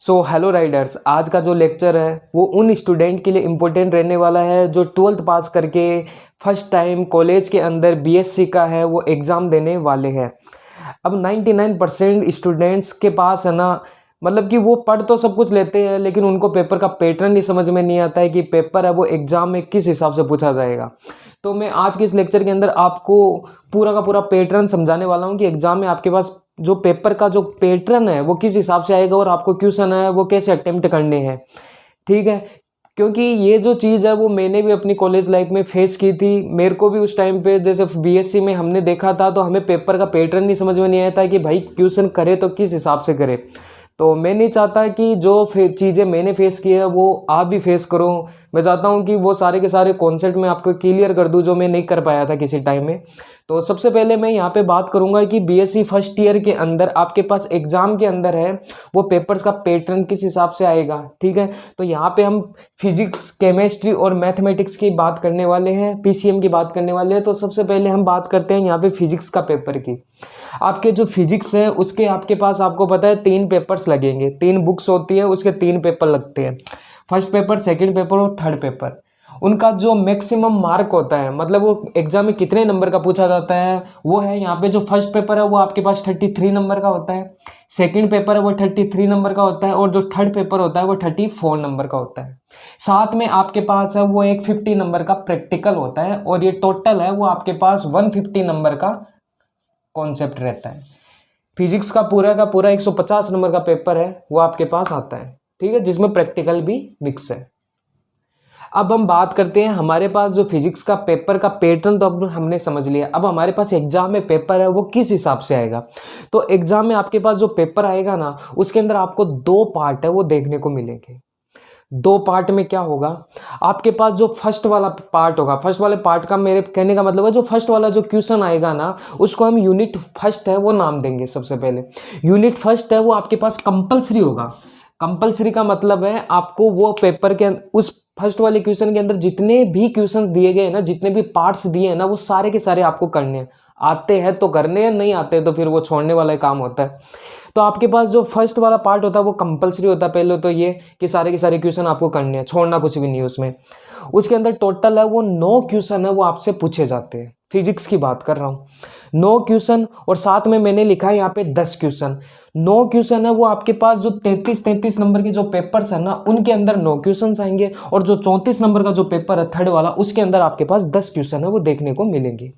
So hello Riders, आज का जो लेक्चर है वो उन स्टूडेंट के लिए इम्पोर्टेंट रहने वाला है जो 12th पास करके फर्स्ट टाइम कॉलेज के अंदर बीएससी का है वो एग्ज़ाम देने वाले हैं। अब 99% स्टूडेंट्स के पास है ना, मतलब कि वो पढ़ तो सब कुछ लेते हैं लेकिन उनको पेपर का पैटर्न नहीं समझ में नहीं आता है कि पेपर है वो एग्ज़ाम में किस हिसाब से पूछा जाएगा। तो मैं आज के इस लेक्चर के अंदर आपको पूरा का पूरा पैटर्न समझाने वाला हूँ कि एग्ज़ाम में आपके पास जो पेपर का जो पैटर्न है वो किस हिसाब से आएगा और आपको क्वेश्चन है वो कैसे अटेम्प्ट करने हैं। ठीक है, क्योंकि ये जो चीज़ है वो मैंने भी अपनी कॉलेज लाइफ में फेस की थी। मेरे को भी उस टाइम पे जैसे बीएससी में हमने देखा था तो हमें पेपर का पैटर्न नहीं समझ में नहीं आया था कि भाई क्वेश्चन करे तो किस हिसाब से करे। तो मैं नहीं चाहता कि जो चीज़ें मैंने फेस की है वो आप भी फेस करो। मैं चाहता हूँ कि वो सारे के सारे कॉन्सेप्ट मैं आपको क्लियर कर दूँ जो मैं नहीं कर पाया था किसी टाइम में। तो सबसे पहले मैं यहाँ पे बात करूँगा कि बीएससी फर्स्ट ईयर के अंदर आपके पास एग्ज़ाम के अंदर है वो पेपर्स का पैटर्न किस हिसाब से आएगा। ठीक है, तो यहाँ पे हम फिजिक्स, केमिस्ट्री और मैथमेटिक्स की बात करने वाले हैं, पीसीएम की बात करने वाले हैं। तो सबसे पहले हम बात करते हैं यहाँ पे फिजिक्स का पेपर की। आपके जो फिजिक्स है उसके आपके पास आपको पता है 3 पेपर्स लगेंगे, 3 बुक्स होती है उसके 3 पेपर लगते हैं। फर्स्ट पेपर, सेकंड पेपर और थर्ड पेपर। उनका जो मैक्सिमम मार्क होता है, मतलब वो एग्जाम में कितने नंबर का पूछा जाता है वो है यहाँ पे जो फर्स्ट पेपर है वो आपके पास 33 नंबर का होता है, सेकंड पेपर है वो 33 नंबर का होता है और जो थर्ड पेपर होता है वो 34 नंबर का होता है। साथ में आपके पास है वो एक 50 नंबर का प्रैक्टिकल होता है और ये टोटल है वो आपके पास 150 नंबर का कॉन्सेप्ट रहता है। फिजिक्स का पूरा 150 नंबर का पेपर है वो आपके पास आता है। ठीक है, जिसमें प्रैक्टिकल भी मिक्स है। अब हम बात करते हैं हमारे पास जो फिजिक्स का पेपर का पैटर्न तो अब हमने समझ लिया। अब हमारे पास एग्जाम में पेपर है वो किस हिसाब से आएगा। तो एग्जाम में आपके पास जो पेपर आएगा ना उसके अंदर आपको 2 पार्ट है वो देखने को मिलेंगे। 2 पार्ट में क्या होगा, आपके पास जो फर्स्ट वाला पार्ट होगा, फर्स्ट वाले पार्ट का मेरे कहने का मतलब है जो फर्स्ट वाला जो क्वेश्चन आएगा ना उसको हम यूनिट फर्स्ट है वो नाम देंगे। सबसे पहले यूनिट फर्स्ट है वो आपके पास कंपलसरी होगा। कंपलसरी का मतलब है आपको वो पेपर के उस फर्स्ट वाले क्वेश्चन के अंदर जितने भी क्वेश्चंस दिए गए हैं ना, जितने भी पार्ट्स दिए हैं ना वो सारे के सारे आपको करने हैं। आते हैं तो करने हैं, नहीं आते तो फिर वो छोड़ने वाला काम होता है। तो आपके पास जो फर्स्ट वाला पार्ट होता है वो कंपलसरी होता है। पहले तो ये कि सारे के सारे क्वेश्चन आपको करने हैं, छोड़ना कुछ भी नहीं है उसमें। उसके अंदर टोटल है वो 9 क्वेश्चन है वो आपसे पूछे जाते हैं। फिजिक्स की बात कर रहा हूँ, 9 क्वेश्चन और साथ में मैंने लिखा है यहाँ पे 10 क्वेश्चन। 9 क्वेश्चन है वो आपके पास जो 33 नंबर के जो पेपर्स है ना उनके अंदर 9 क्वेश्चन आएंगे और जो 34 नंबर का जो पेपर है थर्ड वाला उसके अंदर आपके पास 10 क्वेश्चन है वो देखने को मिलेंगे।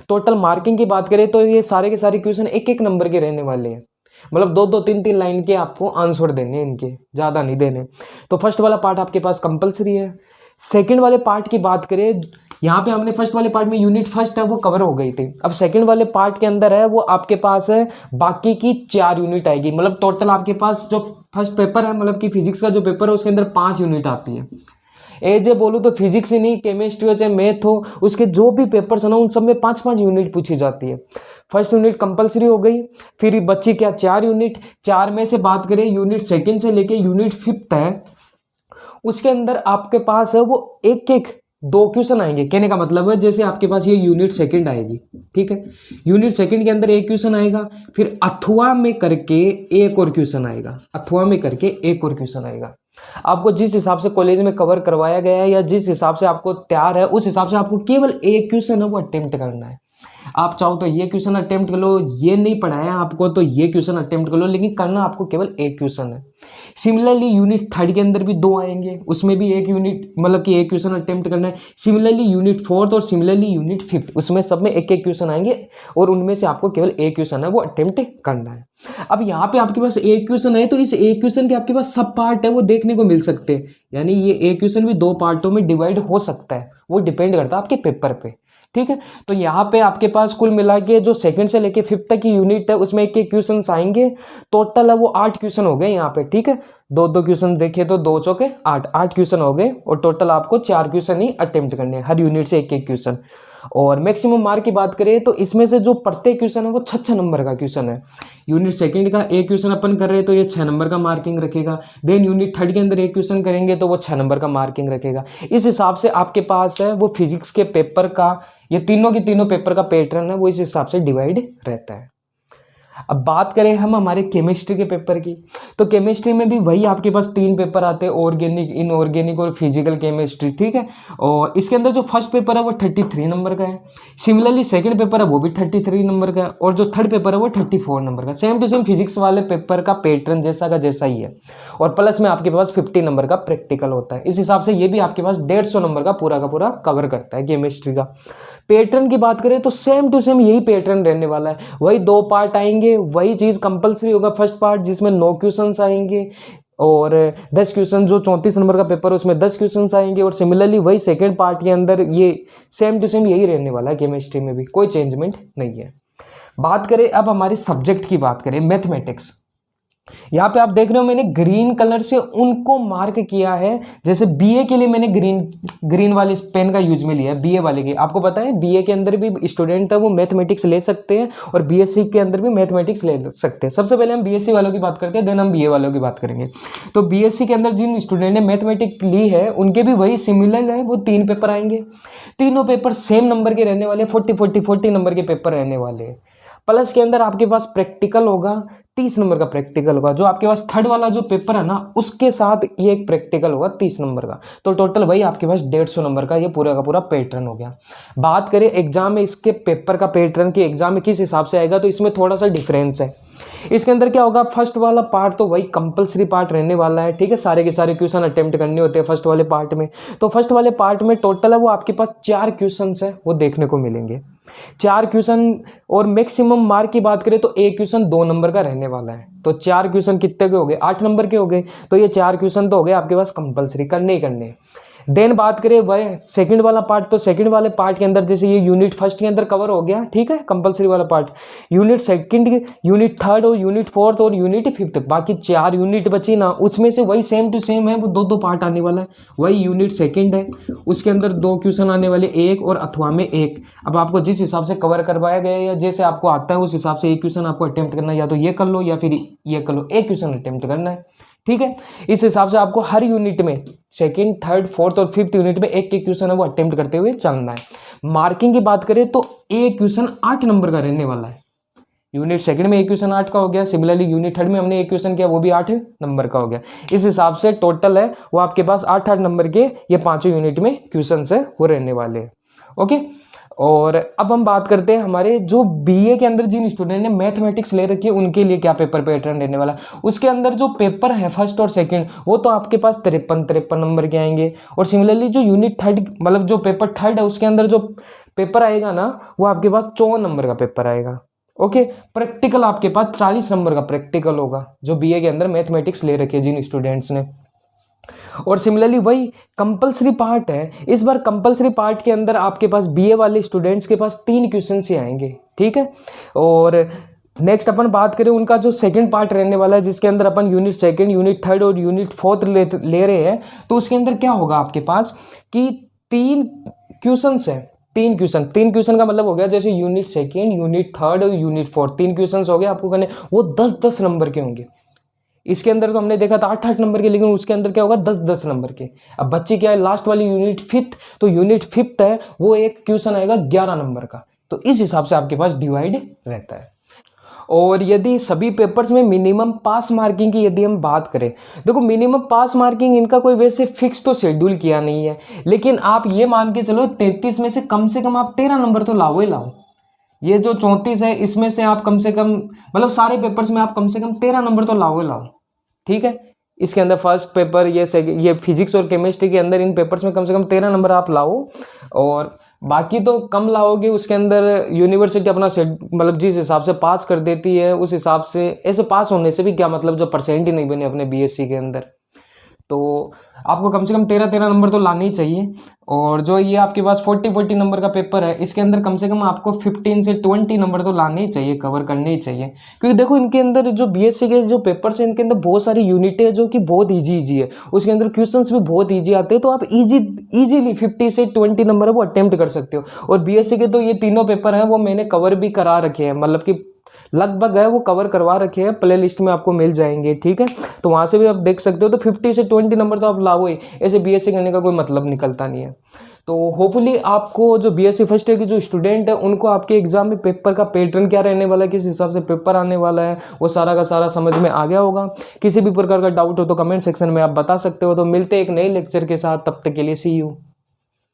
टोटल मार्किंग की बात करें तो ये सारे के सारे क्वेश्चन एक एक नंबर के रहने वाले हैं, मतलब 2-2 3-3 लाइन के आपको आंसर देने, इनके ज़्यादा नहीं देने। तो फर्स्ट वाला पार्ट आपके पास कंपलसरी है। सेकंड वाले पार्ट की बात करें, यहाँ पे हमने फर्स्ट वाले पार्ट में यूनिट फर्स्ट है वो कवर हो गई थी। अब सेकंड वाले पार्ट के अंदर है वो आपके पास है बाकी की 4 यूनिट आएगी। मतलब टोटल आपके पास जो फर्स्ट पेपर है, मतलब कि फिजिक्स का जो पेपर है उसके अंदर 5 यूनिट आती है। एजे बोलूँ तो फिजिक्स ही नहीं, केमिस्ट्री हो चाहे मैथ हो, उसके जो भी पेपर्स है ना उन सब में 5-5 यूनिट पूछी जाती है। फर्स्ट यूनिट कंपलसरी हो गई, फिर बची क्या 4 यूनिट। 4 में से बात करें यूनिट सेकंड से लेके यूनिट 5th है, उसके अंदर आपके पास है वो एक एक 2 क्वेश्चन आएंगे। कहने का मतलब है जैसे आपके पास ये यूनिट सेकंड आएगी, ठीक है, यूनिट सेकंड के अंदर एक क्वेश्चन आएगा, फिर अथवा में करके एक और क्वेश्चन आएगा, अथवा में करके एक और क्वेश्चन आएगा। आपको जिस हिसाब से कॉलेज में कवर करवाया गया है या जिस हिसाब से आपको तैयार है उस हिसाब से आपको केवल एक क्वेश्चन है वो अटेम्प्ट करना है। आप चाहो तो ये क्वेश्चन अटेम्प्ट कर लो, ये नहीं पढ़ाया आपको तो ये क्वेश्चन अटेम्प्ट कर लो, लेकिन करना आपको केवल एक क्वेश्चन है। सिमिलरली यूनिट थर्ड के अंदर भी 2 आएंगे, उसमें भी एक यूनिट मतलब कि एक क्वेश्चन अटेम्प्ट करना है। सिमिलरली यूनिट 4th और सिमिलरली यूनिट 5th, उसमें सब में एक एक क्वेश्चन आएंगे और उनमें से आपको केवल एक क्वेश्चन है वो अटेम्प्ट करना है। अब यहाँ पे आपके पास एक क्वेश्चन है तो इस एक क्वेश्चन के आपके पास सब पार्ट है वो देखने को मिल सकते हैं, यानी ये एक क्वेश्चन भी 2 पार्टों में डिवाइड हो सकता है, वो डिपेंड करता है आपके पेपर पे। ठीक है, तो यहाँ पे आपके पास कुल मिला के जो सेकंड से लेके 5th तक की यूनिट है उसमें एक एक क्वेश्चन आएंगे। टोटल है वो 8 क्वेश्चन हो गए यहाँ पे। ठीक है, 2-2 क्वेश्चन देखे तो 2 चौके 8 क्वेश्चन हो गए और टोटल आपको 4 क्वेश्चन ही अटेम्प्ट करने हैं, हर यूनिट से एक एक क्वेश्चन। और मैक्सिमम मार्क की बात करें तो इसमें से जो प्रत्येक क्वेश्चन है वो 6 नंबर का क्वेश्चन है। यूनिट सेकंड का एक क्वेश्चन अपन कर रहे हैं तो ये 6 नंबर का मार्किंग रखेगा। देन यूनिट थर्ड के अंदर एक क्वेश्चन करेंगे तो वो 6 नंबर का मार्किंग रखेगा। इस हिसाब से आपके पास है वो फिजिक्स के पेपर का, ये तीनों के तीनों पेपर का पैटर्न है वो इस हिसाब से डिवाइड रहता है। अब बात करें हम हमारे केमिस्ट्री के पेपर की, तो केमिस्ट्री में भी वही आपके पास 3 पेपर आते हैं, ऑर्गेनिक, इनऑर्गेनिक और फिजिकल केमिस्ट्री, ठीक है। और इसके अंदर जो फर्स्ट पेपर है वो 33 नंबर का है। सिमिलरली सेकंड पेपर है वो भी 33 नंबर का है, और जो थर्ड पेपर है वो 34 नंबर का। सेम टू सेम फिजिक्स वाले पेपर का पैटर्न जैसा का जैसा ही है, और प्लस में आपके पास 50 नंबर का प्रैक्टिकल होता है। इस हिसाब से ये भी आपके पास 150 नंबर का पूरा कवर करता है केमिस्ट्री का। पैटर्न की बात करें तो सेम टू सेम यही पैटर्न रहने वाला है, वही 2 पार्ट आएंगे, वही चीज़ कंपलसरी होगा फर्स्ट पार्ट जिसमें 9 क्वेश्चंस आएंगे, और 10 क्वेश्चन जो 34 नंबर का पेपर है उसमें 10 क्वेश्चंस आएंगे। और सिमिलरली वही सेकेंड पार्ट के अंदर ये सेम टू सेम यही रहने वाला है, केमिस्ट्री में भी कोई चेंजमेंट नहीं है। बात करें अब हमारे सब्जेक्ट की, बात करें मैथमेटिक्स। यहाँ पे आप देख रहे हो मैंने ग्रीन कलर से उनको मार्क किया है, जैसे बीए के लिए मैंने ग्रीन वाली पेन का यूज में लिया है बीए वाले के। आपको पता है बीए के अंदर भी स्टूडेंट है वो मैथमेटिक्स ले सकते हैं, और बीएससी के अंदर भी मैथमेटिक्स ले सकते हैं। सबसे पहले हम बीएससी वालों की बात करते हैं, देन हम बीए वालों की बात करेंगे। तो बीएससी के अंदर जिन स्टूडेंट ने मैथमेटिक्स ली है उनके भी वही सिमिलर है, वो 3 पेपर आएंगे। तीनों पेपर सेम नंबर के रहने वाले, 40 नंबर के पेपर रहने वाले हैं। प्लस के अंदर आपके पास प्रैक्टिकल होगा, 30 नंबर का प्रैक्टिकल होगा। जो आपके पास थर्ड वाला जो पेपर है ना उसके साथ ये एक प्रैक्टिकल होगा 30 नंबर का। तो टोटल वही आपके पास 150 नंबर का ये पूरा का पूरा पैटर्न हो गया। बात करें एग्जाम में इसके पेपर का पैटर्न कि एग्जाम में किस हिसाब से आएगा, तो इसमें थोड़ा सा डिफरेंस है। इसके अंदर क्या होगा, फर्स्ट वाला पार्ट तो वही कंपलसरी पार्ट रहने वाला है, ठीक है। सारे के सारे क्वेश्चन अटेम्प्ट करने होते हैं फर्स्ट वाले पार्ट में। तो फर्स्ट वाले पार्ट में टोटल है वो आपके पास 4 क्वेश्चन है वो देखने को मिलेंगे, 4 क्वेश्चन। और मैक्सिमम मार्क की बात करें तो एक क्वेश्चन 2 नंबर का रहने वाला है। तो 4 क्वेश्चन कितने के हो गए, 8 नंबर के हो गए। तो ये 4 क्वेश्चन तो हो गए आपके पास कंपलसरी, करने ही करने। देन बात करें वह सेकंड वाला पार्ट, तो सेकंड वाले पार्ट के अंदर जैसे ये यूनिट फर्स्ट के अंदर कवर हो गया, ठीक है, कंपलसरी वाला part. Unit second, unit third और यूनिट फोर्थ और यूनिट फिफ्थ, बाकी 4 यूनिट बची ना, उसमें से वही सेम टू सेम है, वो 2 पार्ट आने वाला है। वही यूनिट सेकंड है, उसके अंदर 2 क्वेश्चन आने वाले, 1 और अथवा में 1। अब आपको जिस हिसाब से कवर करवाया गया या जैसे आपको आता है उस हिसाब से एक क्वेश्चन आपको अटेम्प्ट करना है, या तो ये कर लो या फिर ये कर लो, एक क्वेश्चन अटेम्प्ट करना है, ठीक है। इस हिसाब से आपको हर यूनिट में सेकंड, थर्ड, फोर्थ और फिफ्थ यूनिट में एक क्वेश्चन है वो अटेम्प्ट करते हुए चलना है। मार्किंग की बात करें तो एक क्वेश्चन 8 नंबर का रहने वाला है। यूनिट सेकंड में एक क्वेश्चन 8 का हो गया, सिमिलरली यूनिट थर्ड में हमने एक क्वेश्चन किया वो भी 8 नंबर का हो गया। इस हिसाब से टोटल है वो आपके पास 8 नंबर के ये 5 यूनिट में क्वेश्चन है वो रहने वाले हैं, ओके। और अब हम बात करते हैं हमारे जो बीए के अंदर जिन स्टूडेंट ने मैथमेटिक्स ले रखी है उनके लिए क्या पेपर पैटर्न रहने वाला है। उसके अंदर जो पेपर है फर्स्ट और सेकंड वो तो आपके पास 53 नंबर के आएंगे। और सिमिलरली जो यूनिट थर्ड मतलब जो पेपर थर्ड है उसके अंदर जो पेपर आएगा ना वो आपके पास 54 नंबर का पेपर आएगा, ओके। प्रैक्टिकल आपके पास 40 नंबर का प्रैक्टिकल होगा जो बीए के अंदर मैथमेटिक्स ले रखी है जिन स्टूडेंट्स ने। और सिमिलरली वही कंपलसरी पार्ट है, इस बार कंपलसरी पार्ट के अंदर आपके पास बीए वाले स्टूडेंट्स के पास 3 क्वेश्चन ही आएंगे, ठीक है। और नेक्स्ट अपन बात करें उनका जो सेकंड पार्ट रहने वाला है जिसके अंदर अपन यूनिट सेकंड, यूनिट थर्ड और यूनिट फोर्थ ले रहे हैं। तो उसके अंदर क्या होगा आपके पास कि 3 क्वेश्चन है, 3 क्वेश्चन का मतलब हो गया जैसे यूनिट सेकंड, यूनिट थर्ड और यूनिट फोर्थ 3 क्वेश्चन हो गए आपको करने, वो 10-10 नंबर के होंगे। इसके अंदर तो हमने देखा था 8-8 नंबर के, लेकिन उसके अंदर क्या होगा 10-10 नंबर के। अब बच्चे क्या है लास्ट वाली यूनिट फिफ्थ, तो यूनिट फिफ्थ है वो एक क्वेश्चन आएगा 11 नंबर का। तो इस हिसाब से आपके पास डिवाइड रहता है। और यदि सभी पेपर्स में मिनिमम पास मार्किंग की यदि हम बात करें, देखो मिनिमम पास मार्किंग इनका कोई वैसे फिक्स तो शेड्यूल किया नहीं है, लेकिन आप ये मान के चलो 33 में से कम आप 13 नंबर तो लाओ ही लाओ। ये जो 34 है इसमें से आप कम से कम मतलब सारे पेपर्स में आप कम से कम 13 नंबर तो लाओ ही लाओ, ठीक है। इसके अंदर फर्स्ट पेपर ये फिजिक्स और केमिस्ट्री के अंदर इन पेपर्स में कम से कम 13 नंबर आप लाओ। और बाकी तो कम लाओगे उसके अंदर यूनिवर्सिटी अपना मतलब जिस हिसाब से पास कर देती है उस हिसाब से, ऐसे पास होने से भी क्या मतलब जो परसेंट ही नहीं बने अपने बीएससी के अंदर, तो आपको कम से कम 13 नंबर तो लाने ही चाहिए। और जो ये आपके पास 40 नंबर का पेपर है इसके अंदर कम से कम आपको 15 से 20 नंबर तो लाने ही चाहिए, कवर करने ही चाहिए। क्योंकि देखो इनके अंदर जो बीएससी के जो पेपर्स हैं इनके अंदर बहुत सारी यूनिटें जो कि बहुत ईजी है, उसके अंदर क्वेश्चंस भी बहुत ईजी आते हैं, तो आप इजीली 50 से 20 नंबर है वो अटेम्प्ट कर सकते हो। और बीएससी के तो ये तीनों पेपर हैं वो मैंने कवर भी करा रखे हैं, मतलब कि लगभग है वो कवर करवा रखे हैं, प्ले लिस्ट में आपको मिल जाएंगे, ठीक है। तो वहाँ से भी आप देख सकते हो। तो 50 से 20 नंबर तो आप लाओ ही, ऐसे बीएससी करने का कोई मतलब निकलता नहीं है। तो होपफुली आपको जो बीएससी फर्स्ट ईयर के जो स्टूडेंट है उनको आपके एग्जाम में पेपर का पैटर्न क्या रहने वाला है, किस हिसाब से पेपर आने वाला है, वो सारा का सारा समझ में आ गया होगा। किसी भी प्रकार का डाउट हो तो कमेंट सेक्शन में आप बता सकते हो। तो मिलते हैं एक नए लेक्चर के साथ, तब तक के लिए सी यू।